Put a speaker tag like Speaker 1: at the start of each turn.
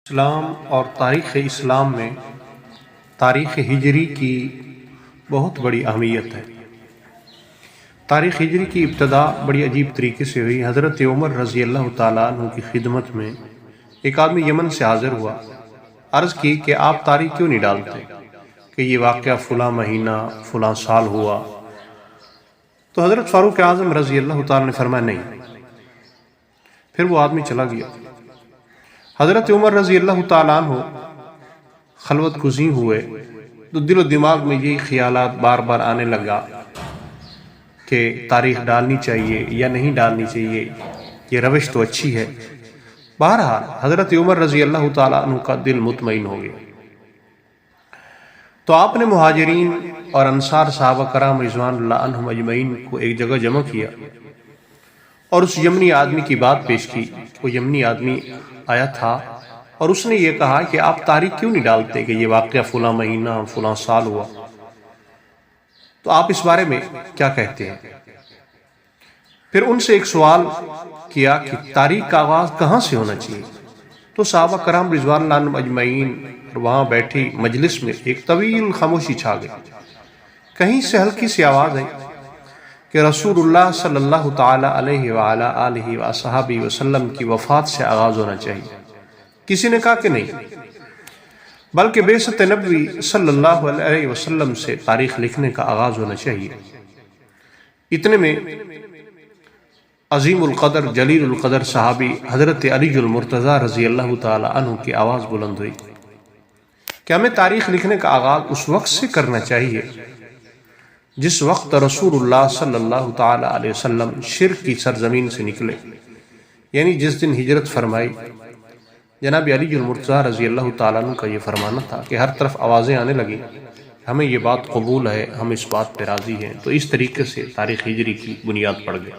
Speaker 1: اسلام اور تاریخ اسلام میں تاریخ ہجری کی بہت بڑی اہمیت ہے۔ تاریخ ہجری کی ابتدا بڑی عجیب طریقے سے ہوئی۔ حضرت عمر رضی اللہ تعالیٰ عنہ کی خدمت میں ایک آدمی یمن سے حاضر ہوا، عرض کی کہ آپ تاریخ کیوں نہیں ڈالتے کہ یہ واقعہ فلاں مہینہ فلاں سال ہوا؟ تو حضرت فاروق اعظم رضی اللہ تعالیٰ نے فرمایا نہیں۔ پھر وہ آدمی چلا گیا۔ حضرت عمر رضی اللہ تعالیٰ عنہ خلوت گزین ہوئے تو دل و دماغ میں یہی خیالات بار بار آنے لگا کہ تاریخ ڈالنی چاہیے یا نہیں ڈالنی چاہیے، یہ روش تو اچھی ہے۔ بہرحال حضرت عمر رضی اللہ تعالیٰ عنہ کا دل مطمئن ہو گیا، تو آپ نے مہاجرین اور انصار صحابہ کرام رضوان اللہ عنہم اجمعین کو ایک جگہ جمع کیا اور اس یمنی آدمی کی بات پیش کی۔ وہ یمنی آدمی آیا تھا اور اس نے یہ کہا کہ آپ تاریخ کیوں نہیں ڈالتے کہ یہ واقعہ فلاں مہینہ فلاں سال ہوا، تو آپ اس بارے میں کیا کہتے ہیں؟ پھر ان سے ایک سوال کیا کہ تاریخ کا آغاز کہاں سے ہونا چاہیے؟ تو صحابہ کرام رضوان اللہ عنہم اجمعین وہاں بیٹھی مجلس میں ایک طویل خاموشی چھا گئی۔ کہیں سے ہلکی سی آواز آئی کہ رسول اللہ صلی اللہ تعالیٰ علیہ وآلہ آلہ وصحبہ وسلم کی وفات سے آغاز ہونا چاہیے۔ کسی نے کہا کہ نہیں، بلکہ بعثت نبوی صلی اللہ علیہ وسلم سے تاریخ لکھنے کا آغاز ہونا چاہیے۔ اتنے میں عظیم القدر جلیل القدر صحابی حضرت علی المرتضیٰ رضی اللہ تعالیٰ عنہ کی آواز بلند ہوئی کہ ہمیں تاریخ لکھنے کا آغاز اس وقت سے کرنا چاہیے جس وقت رسول اللہ صلی اللہ تعالیٰ علیہ وسلم شرک کی سرزمین سے نکلے، یعنی جس دن ہجرت فرمائی۔ جناب علی المرتضیٰ رضی اللہ تعالیٰ عنہ کا یہ فرمانا تھا کہ ہر طرف آوازیں آنے لگیں، ہمیں یہ بات قبول ہے، ہم اس بات پہ راضی ہیں، تو اس طریقے سے تاریخ ہجری کی بنیاد پڑ گئی۔